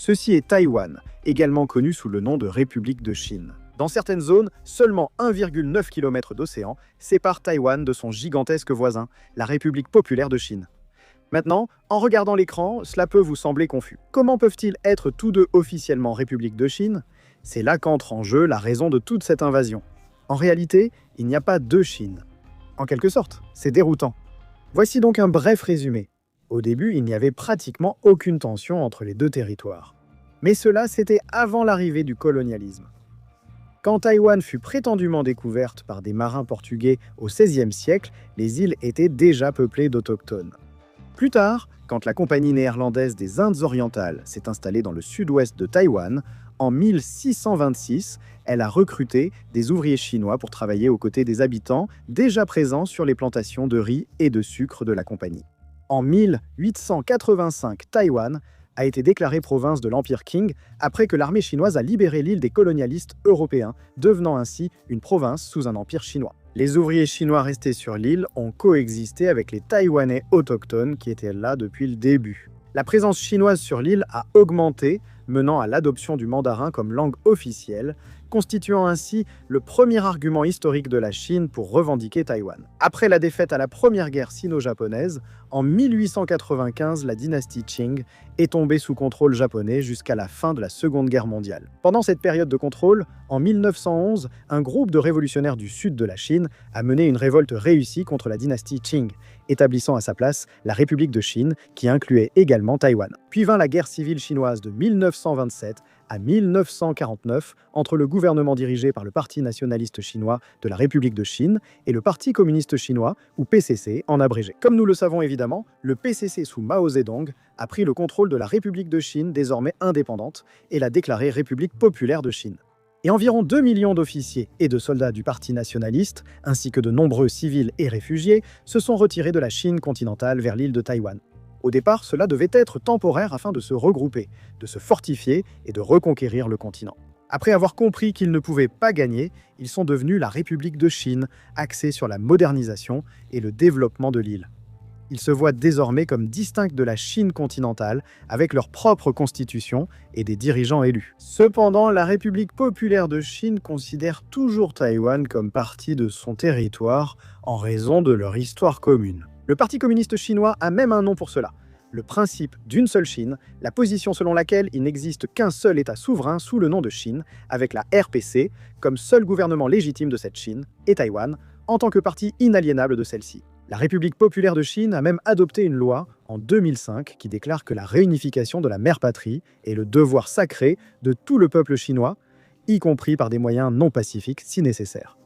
Ceci est Taïwan, également connu sous le nom de République de Chine. Dans certaines zones, seulement 1,9 km d'océan sépare Taïwan de son gigantesque voisin, la République populaire de Chine. Maintenant, en regardant l'écran, cela peut vous sembler confus. Comment peuvent-ils être tous deux officiellement République de Chine? C'est là qu'entre en jeu la raison de toute cette invasion. En réalité, il n'y a pas deux Chines. En quelque sorte, c'est déroutant. Voici donc un bref résumé. Au début, il n'y avait pratiquement aucune tension entre les deux territoires. Mais cela, c'était avant l'arrivée du colonialisme. Quand Taïwan fut prétendument découverte par des marins portugais au XVIe siècle, les îles étaient déjà peuplées d'autochtones. Plus tard, quand la Compagnie néerlandaise des Indes orientales s'est installée dans le sud-ouest de Taïwan, en 1626, elle a recruté des ouvriers chinois pour travailler aux côtés des habitants déjà présents sur les plantations de riz et de sucre de la Compagnie. En 1885, Taïwan a été déclarée province de l'Empire Qing après que l'armée chinoise a libéré l'île des colonialistes européens, devenant ainsi une province sous un empire chinois. Les ouvriers chinois restés sur l'île ont coexisté avec les Taïwanais autochtones qui étaient là depuis le début. La présence chinoise sur l'île a augmenté, menant à l'adoption du mandarin comme langue officielle, constituant ainsi le premier argument historique de la Chine pour revendiquer Taïwan. Après la défaite à la première guerre sino-japonaise, en 1895, la dynastie Qing est tombée sous contrôle japonais jusqu'à la fin de la Seconde Guerre mondiale. Pendant cette période de contrôle, en 1911, un groupe de révolutionnaires du sud de la Chine a mené une révolte réussie contre la dynastie Qing, établissant à sa place la République de Chine, qui incluait également Taïwan. Puis vint la guerre civile chinoise de 1927 à 1949 entre le gouvernement dirigé par le Parti nationaliste chinois de la République de Chine et le Parti communiste chinois, ou PCC en abrégé. Comme nous le savons évidemment, le PCC sous Mao Zedong a pris le contrôle de la République de Chine, désormais indépendante, et l'a déclarée République populaire de Chine. Et environ 2 millions d'officiers et de soldats du Parti nationaliste, ainsi que de nombreux civils et réfugiés, se sont retirés de la Chine continentale vers l'île de Taïwan. Au départ, cela devait être temporaire afin de se regrouper, de se fortifier et de reconquérir le continent. Après avoir compris qu'ils ne pouvaient pas gagner, ils sont devenus la République de Chine, axée sur la modernisation et le développement de l'île. Ils se voient désormais comme distincts de la Chine continentale, avec leur propre constitution et des dirigeants élus. Cependant, la République populaire de Chine considère toujours Taïwan comme partie de son territoire en raison de leur histoire commune. Le Parti communiste chinois a même un nom pour cela. Le principe d'une seule Chine, la position selon laquelle il n'existe qu'un seul État souverain sous le nom de Chine, avec la RPC comme seul gouvernement légitime de cette Chine, et Taïwan en tant que partie inaliénable de celle-ci. La République populaire de Chine a même adopté une loi en 2005 qui déclare que la réunification de la mère patrie est le devoir sacré de tout le peuple chinois, y compris par des moyens non pacifiques si nécessaire.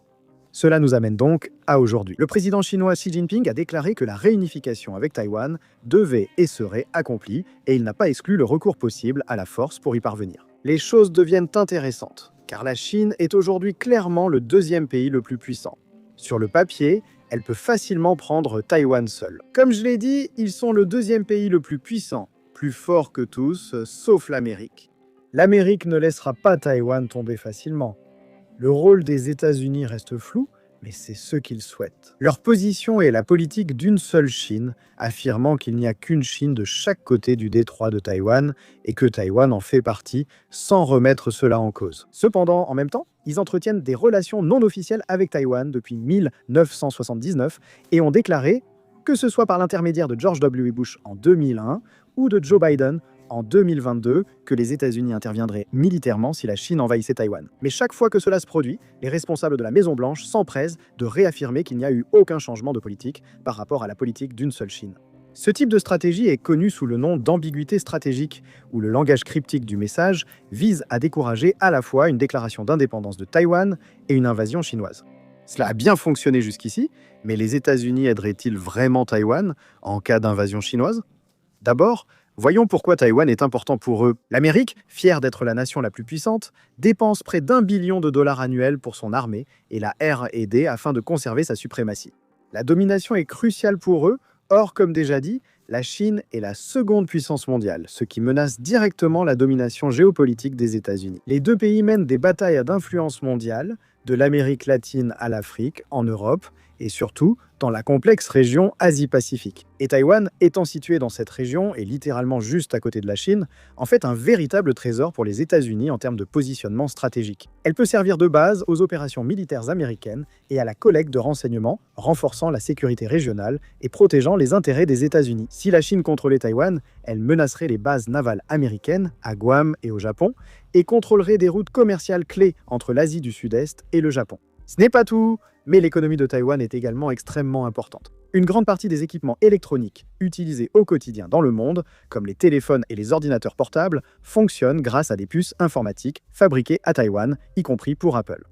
Cela nous amène donc à aujourd'hui. Le président chinois Xi Jinping a déclaré que la réunification avec Taïwan devait et serait accomplie, et il n'a pas exclu le recours possible à la force pour y parvenir. Les choses deviennent intéressantes, car la Chine est aujourd'hui clairement le deuxième pays le plus puissant. Sur le papier, elle peut facilement prendre Taïwan seule. Comme je l'ai dit, ils sont le deuxième pays le plus puissant, plus fort que tous, sauf l'Amérique. L'Amérique ne laissera pas Taïwan tomber facilement. Le rôle des États-Unis reste flou, mais c'est ce qu'ils souhaitent. Leur position est la politique d'une seule Chine, affirmant qu'il n'y a qu'une Chine de chaque côté du détroit de Taïwan et que Taïwan en fait partie, sans remettre cela en cause. Cependant, en même temps, ils entretiennent des relations non officielles avec Taïwan depuis 1979 et ont déclaré, que ce soit par l'intermédiaire de George W. Bush en 2001 ou de Joe Biden en 2022, que les États-Unis interviendraient militairement si la Chine envahissait Taïwan. Mais chaque fois que cela se produit, les responsables de la Maison-Blanche s'empressent de réaffirmer qu'il n'y a eu aucun changement de politique par rapport à la politique d'une seule Chine. Ce type de stratégie est connu sous le nom d'ambiguïté stratégique, où le langage cryptique du message vise à décourager à la fois une déclaration d'indépendance de Taïwan et une invasion chinoise. Cela a bien fonctionné jusqu'ici, mais les États-Unis aideraient-ils vraiment Taïwan en cas d'invasion chinoise? D'abord, voyons pourquoi Taïwan est important pour eux. L'Amérique, fière d'être la nation la plus puissante, dépense près d'1 billion de dollars annuels pour son armée et la R&D afin de conserver sa suprématie. La domination est cruciale pour eux, or, comme déjà dit, la Chine est la seconde puissance mondiale, ce qui menace directement la domination géopolitique des États-Unis. Les deux pays mènent des batailles d'influence mondiale, de l'Amérique latine à l'Afrique, en Europe, et surtout dans la complexe région Asie-Pacifique. Et Taïwan, étant situé dans cette région et littéralement juste à côté de la Chine, en fait un véritable trésor pour les États-Unis en termes de positionnement stratégique. Elle peut servir de base aux opérations militaires américaines et à la collecte de renseignements, renforçant la sécurité régionale et protégeant les intérêts des États-Unis. Si la Chine contrôlait Taïwan, elle menacerait les bases navales américaines à Guam et au Japon et contrôlerait des routes commerciales clés entre l'Asie du Sud-Est et le Japon. Ce n'est pas tout, mais l'économie de Taïwan est également extrêmement importante. Une grande partie des équipements électroniques utilisés au quotidien dans le monde, comme les téléphones et les ordinateurs portables, fonctionnent grâce à des puces informatiques fabriquées à Taïwan, y compris pour Apple.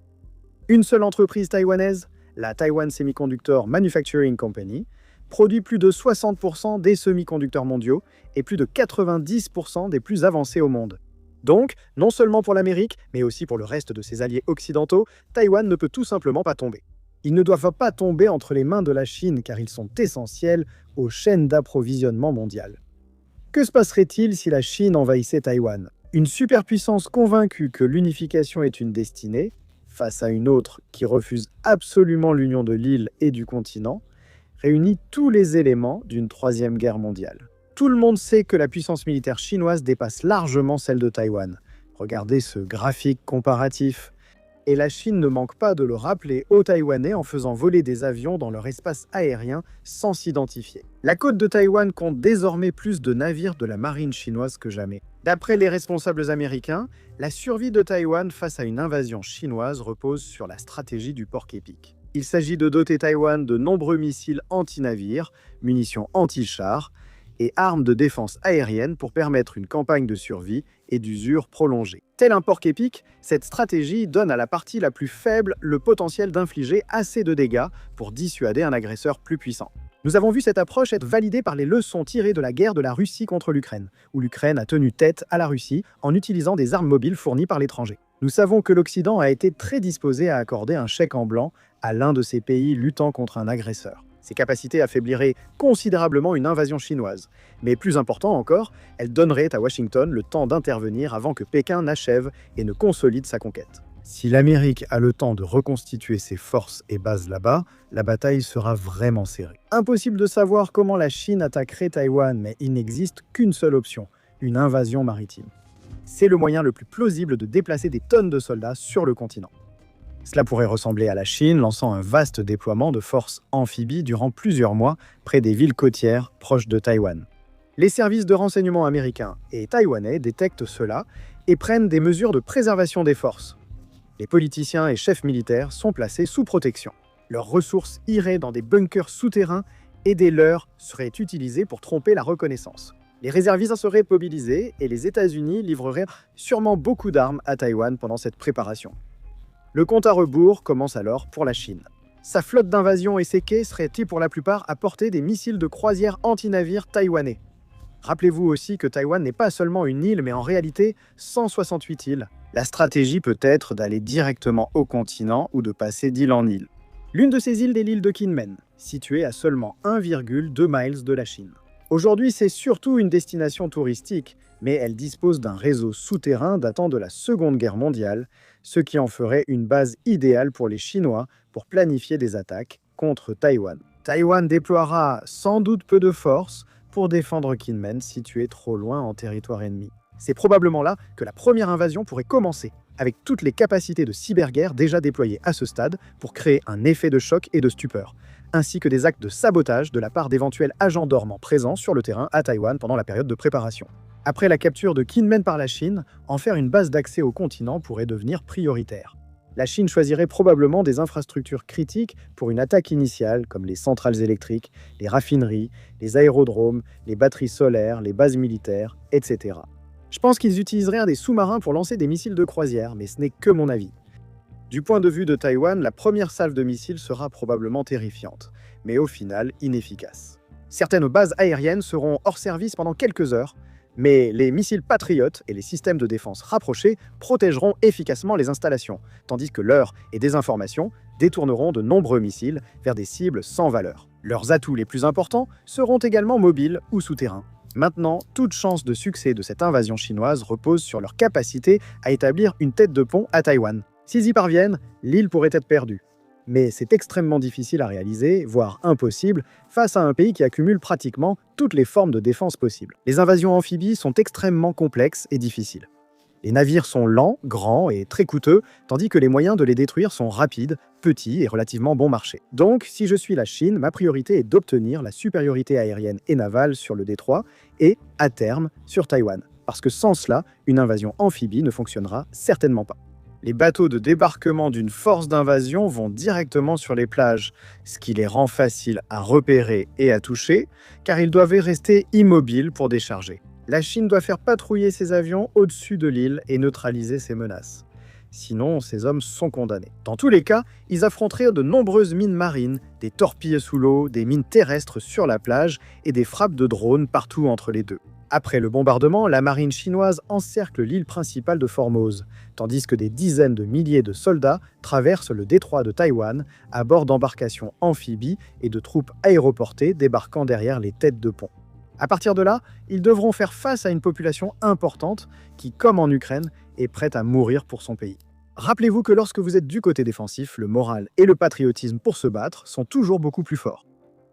Une seule entreprise taïwanaise, la Taiwan Semiconductor Manufacturing Company, produit plus de 60% des semi-conducteurs mondiaux et plus de 90% des plus avancés au monde. Donc, non seulement pour l'Amérique, mais aussi pour le reste de ses alliés occidentaux, Taïwan ne peut tout simplement pas tomber. Ils ne doivent pas tomber entre les mains de la Chine car ils sont essentiels aux chaînes d'approvisionnement mondiales. Que se passerait-il si la Chine envahissait Taïwan? Une superpuissance convaincue que l'unification est une destinée, face à une autre qui refuse absolument l'union de l'île et du continent, réunit tous les éléments d'une troisième guerre mondiale. Tout le monde sait que la puissance militaire chinoise dépasse largement celle de Taïwan. Regardez ce graphique comparatif. Et la Chine ne manque pas de le rappeler aux Taïwanais en faisant voler des avions dans leur espace aérien sans s'identifier. La côte de Taïwan compte désormais plus de navires de la marine chinoise que jamais. D'après les responsables américains, la survie de Taïwan face à une invasion chinoise repose sur la stratégie du porc-épic. Il s'agit de doter Taïwan de nombreux missiles anti-navires, munitions anti-chars, et armes de défense aérienne pour permettre une campagne de survie et d'usure prolongée. Tel un porc-épic, cette stratégie donne à la partie la plus faible le potentiel d'infliger assez de dégâts pour dissuader un agresseur plus puissant. Nous avons vu cette approche être validée par les leçons tirées de la guerre de la Russie contre l'Ukraine, où l'Ukraine a tenu tête à la Russie en utilisant des armes mobiles fournies par l'étranger. Nous savons que l'Occident a été très disposé à accorder un chèque en blanc à l'un de ces pays luttant contre un agresseur. Ces capacités affaibliraient considérablement une invasion chinoise. Mais plus important encore, elles donneraient à Washington le temps d'intervenir avant que Pékin n'achève et ne consolide sa conquête. Si l'Amérique a le temps de reconstituer ses forces et bases là-bas, la bataille sera vraiment serrée. Impossible de savoir comment la Chine attaquerait Taïwan, mais il n'existe qu'une seule option, une invasion maritime. C'est le moyen le plus plausible de déplacer des tonnes de soldats sur le continent. Cela pourrait ressembler à la Chine lançant un vaste déploiement de forces amphibies durant plusieurs mois près des villes côtières proches de Taïwan. Les services de renseignement américains et taïwanais détectent cela et prennent des mesures de préservation des forces. Les politiciens et chefs militaires sont placés sous protection. Leurs ressources iraient dans des bunkers souterrains et des leurres seraient utilisées pour tromper la reconnaissance. Les réservistes seraient mobilisés et les États-Unis livreraient sûrement beaucoup d'armes à Taïwan pendant cette préparation. Le compte à rebours commence alors pour la Chine. Sa flotte d'invasion et ses quais seraient pour la plupart à portée des missiles de croisière anti-navires taïwanais. Rappelez-vous aussi que Taïwan n'est pas seulement une île, mais en réalité 168 îles. La stratégie peut être d'aller directement au continent ou de passer d'île en île. L'une de ces îles est l'île de Kinmen, située à seulement 1,2 miles de la Chine. Aujourd'hui, c'est surtout une destination touristique, mais elle dispose d'un réseau souterrain datant de la Seconde Guerre mondiale, ce qui en ferait une base idéale pour les Chinois pour planifier des attaques contre Taïwan. Taïwan déploiera sans doute peu de force pour défendre Kinmen, situé trop loin en territoire ennemi. C'est probablement là que la première invasion pourrait commencer, avec toutes les capacités de cyberguerre déjà déployées à ce stade pour créer un effet de choc et de stupeur, ainsi que des actes de sabotage de la part d'éventuels agents dormants présents sur le terrain à Taïwan pendant la période de préparation. Après la capture de Kinmen par la Chine, en faire une base d'accès au continent pourrait devenir prioritaire. La Chine choisirait probablement des infrastructures critiques pour une attaque initiale, comme les centrales électriques, les raffineries, les aérodromes, les batteries solaires, les bases militaires, etc. Je pense qu'ils utiliseraient des sous-marins pour lancer des missiles de croisière, mais ce n'est que mon avis. Du point de vue de Taïwan, la première salve de missiles sera probablement terrifiante, mais au final inefficace. Certaines bases aériennes seront hors service pendant quelques heures, mais les missiles patriotes et les systèmes de défense rapprochés protégeront efficacement les installations, tandis que leurres et désinformation détourneront de nombreux missiles vers des cibles sans valeur. Leurs atouts les plus importants seront également mobiles ou souterrains. Maintenant, toute chance de succès de cette invasion chinoise repose sur leur capacité à établir une tête de pont à Taïwan. S'ils y parviennent, l'île pourrait être perdue. Mais c'est extrêmement difficile à réaliser, voire impossible, face à un pays qui accumule pratiquement toutes les formes de défense possibles. Les invasions amphibies sont extrêmement complexes et difficiles. Les navires sont lents, grands et très coûteux, tandis que les moyens de les détruire sont rapides, petits et relativement bon marché. Donc, si je suis la Chine, ma priorité est d'obtenir la supériorité aérienne et navale sur le détroit et, à terme, sur Taïwan. Parce que sans cela, une invasion amphibie ne fonctionnera certainement pas. Les bateaux de débarquement d'une force d'invasion vont directement sur les plages, ce qui les rend faciles à repérer et à toucher, car ils doivent rester immobiles pour décharger. La Chine doit faire patrouiller ses avions au-dessus de l'île et neutraliser ses menaces. Sinon, ces hommes sont condamnés. Dans tous les cas, ils affronteraient de nombreuses mines marines, des torpilles sous l'eau, des mines terrestres sur la plage et des frappes de drones partout entre les deux. Après le bombardement, la marine chinoise encercle l'île principale de Formose, tandis que des dizaines de milliers de soldats traversent le détroit de Taïwan à bord d'embarcations amphibies et de troupes aéroportées débarquant derrière les têtes de pont. À partir de là, ils devront faire face à une population importante qui, comme en Ukraine, est prête à mourir pour son pays. Rappelez-vous que lorsque vous êtes du côté défensif, le moral et le patriotisme pour se battre sont toujours beaucoup plus forts.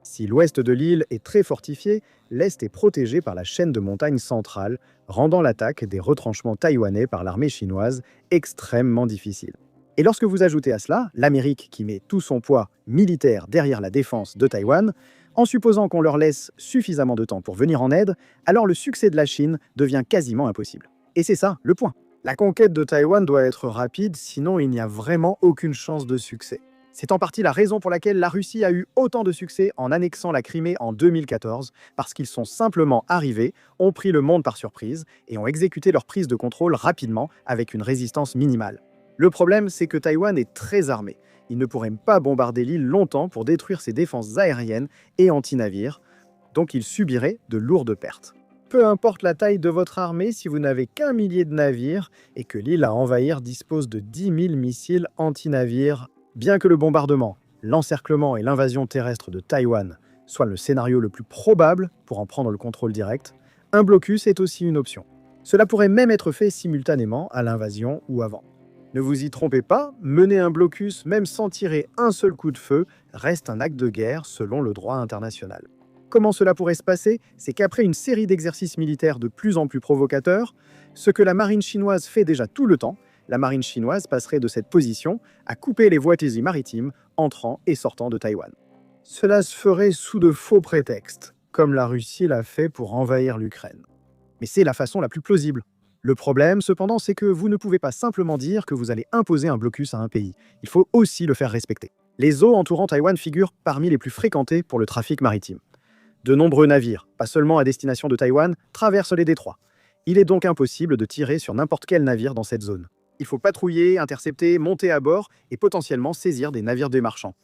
Si l'ouest de l'île est très fortifié, l'est est protégé par la chaîne de montagnes centrale, rendant l'attaque des retranchements taïwanais par l'armée chinoise extrêmement difficile. Et lorsque vous ajoutez à cela l'Amérique qui met tout son poids militaire derrière la défense de Taïwan, en supposant qu'on leur laisse suffisamment de temps pour venir en aide, alors le succès de la Chine devient quasiment impossible. Et c'est ça le point. La conquête de Taïwan doit être rapide, sinon il n'y a vraiment aucune chance de succès. C'est en partie la raison pour laquelle la Russie a eu autant de succès en annexant la Crimée en 2014, parce qu'ils sont simplement arrivés, ont pris le monde par surprise et ont exécuté leur prise de contrôle rapidement avec une résistance minimale. Le problème, c'est que Taïwan est très armé. Il ne pourrait pas bombarder l'île longtemps pour détruire ses défenses aériennes et anti-navires, donc il subirait de lourdes pertes. Peu importe la taille de votre armée, si vous n'avez qu'un millier de navires et que l'île à envahir dispose de 10 000 missiles anti-navires, bien que le bombardement, l'encerclement et l'invasion terrestre de Taïwan soient le scénario le plus probable pour en prendre le contrôle direct, un blocus est aussi une option. Cela pourrait même être fait simultanément à l'invasion ou avant. Ne vous y trompez pas, mener un blocus même sans tirer un seul coup de feu reste un acte de guerre selon le droit international. Comment cela pourrait se passer? C'est qu'après une série d'exercices militaires de plus en plus provocateurs, ce que la marine chinoise fait déjà tout le temps, la marine chinoise passerait de cette position à couper les voies maritimes entrant et sortant de Taïwan. Cela se ferait sous de faux prétextes, comme la Russie l'a fait pour envahir l'Ukraine. Mais c'est la façon la plus plausible. Le problème, cependant, c'est que vous ne pouvez pas simplement dire que vous allez imposer un blocus à un pays. Il faut aussi le faire respecter. Les eaux entourant Taïwan figurent parmi les plus fréquentées pour le trafic maritime. De nombreux navires, pas seulement à destination de Taïwan, traversent les détroits. Il est donc impossible de tirer sur n'importe quel navire dans cette zone. Il faut patrouiller, intercepter, monter à bord et potentiellement saisir des navires des marchands.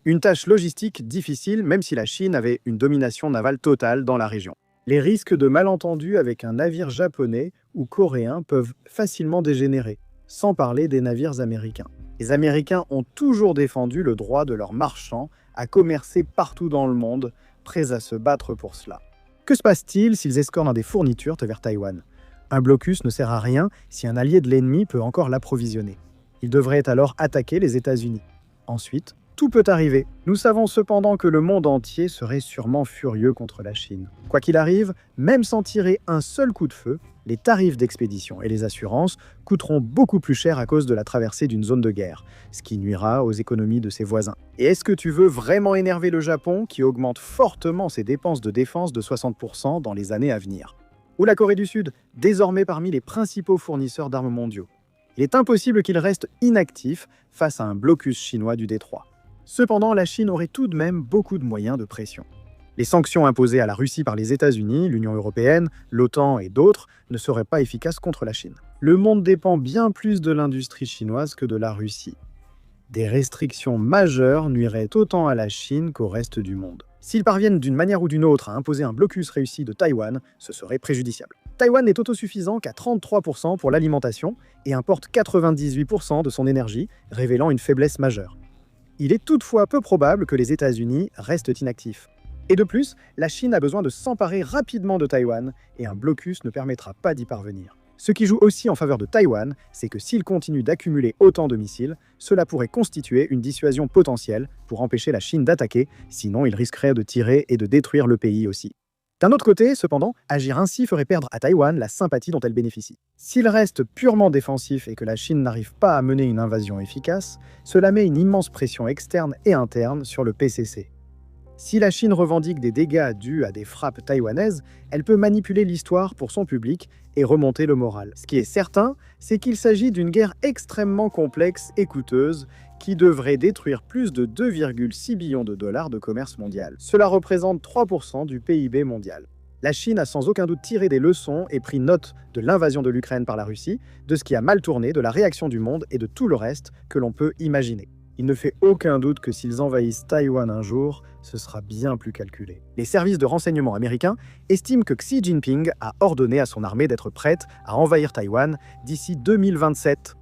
Une tâche logistique difficile même si la Chine avait une domination navale totale dans la région. Les risques de malentendus avec un navire japonais ou coréen peuvent facilement dégénérer, sans parler des navires américains. Les Américains ont toujours défendu le droit de leurs marchands à commercer partout dans le monde, prêts à se battre pour cela. Que se passe-t-il s'ils escortent des fournitures vers Taïwan? Un blocus ne sert à rien si un allié de l'ennemi peut encore l'approvisionner. Il devrait alors attaquer les États-Unis. Ensuite, tout peut arriver. Nous savons cependant que le monde entier serait sûrement furieux contre la Chine. Quoi qu'il arrive, même sans tirer un seul coup de feu, les tarifs d'expédition et les assurances coûteront beaucoup plus cher à cause de la traversée d'une zone de guerre, ce qui nuira aux économies de ses voisins. Et est-ce que tu veux vraiment énerver le Japon qui augmente fortement ses dépenses de défense de 60% dans les années à venir? Ou la Corée du Sud, désormais parmi les principaux fournisseurs d'armes mondiaux? Il est impossible qu'il reste inactif face à un blocus chinois du détroit. Cependant, la Chine aurait tout de même beaucoup de moyens de pression. Les sanctions imposées à la Russie par les États-Unis, l'Union européenne, l'OTAN et d'autres ne seraient pas efficaces contre la Chine. Le monde dépend bien plus de l'industrie chinoise que de la Russie. Des restrictions majeures nuiraient autant à la Chine qu'au reste du monde. S'ils parviennent d'une manière ou d'une autre à imposer un blocus réussi de Taïwan, ce serait préjudiciable. Taïwan n'est autosuffisant qu'à 33% pour l'alimentation et importe 98% de son énergie, révélant une faiblesse majeure. Il est toutefois peu probable que les États-Unis restent inactifs. Et de plus, la Chine a besoin de s'emparer rapidement de Taïwan et un blocus ne permettra pas d'y parvenir. Ce qui joue aussi en faveur de Taïwan, c'est que s'il continue d'accumuler autant de missiles, cela pourrait constituer une dissuasion potentielle pour empêcher la Chine d'attaquer, sinon il risquerait de tirer et de détruire le pays aussi. D'un autre côté, cependant, agir ainsi ferait perdre à Taïwan la sympathie dont elle bénéficie. S'il reste purement défensif et que la Chine n'arrive pas à mener une invasion efficace, cela met une immense pression externe et interne sur le PCC. Si la Chine revendique des dégâts dus à des frappes taïwanaises, elle peut manipuler l'histoire pour son public et remonter le moral. Ce qui est certain, c'est qu'il s'agit d'une guerre extrêmement complexe et coûteuse qui devrait détruire plus de 2,6 billions de dollars de commerce mondial. Cela représente 3% du PIB mondial. La Chine a sans aucun doute tiré des leçons et pris note de l'invasion de l'Ukraine par la Russie, de ce qui a mal tourné, de la réaction du monde et de tout le reste que l'on peut imaginer. Il ne fait aucun doute que s'ils envahissent Taïwan un jour, ce sera bien plus calculé. Les services de renseignement américains estiment que Xi Jinping a ordonné à son armée d'être prête à envahir Taïwan d'ici 2027.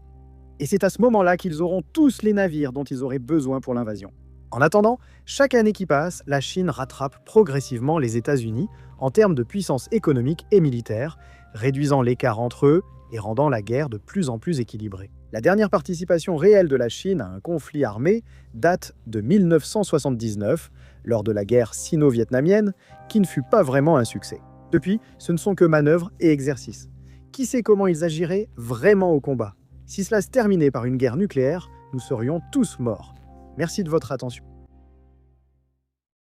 Et c'est à ce moment-là qu'ils auront tous les navires dont ils auraient besoin pour l'invasion. En attendant, chaque année qui passe, la Chine rattrape progressivement les États-Unis en termes de puissance économique et militaire, réduisant l'écart entre eux et rendant la guerre de plus en plus équilibrée. La dernière participation réelle de la Chine à un conflit armé date de 1979, lors de la guerre sino-vietnamienne, qui ne fut pas vraiment un succès. Depuis, ce ne sont que manœuvres et exercices. Qui sait comment ils agiraient vraiment au combat? Si cela se terminait par une guerre nucléaire, nous serions tous morts. Merci de votre attention.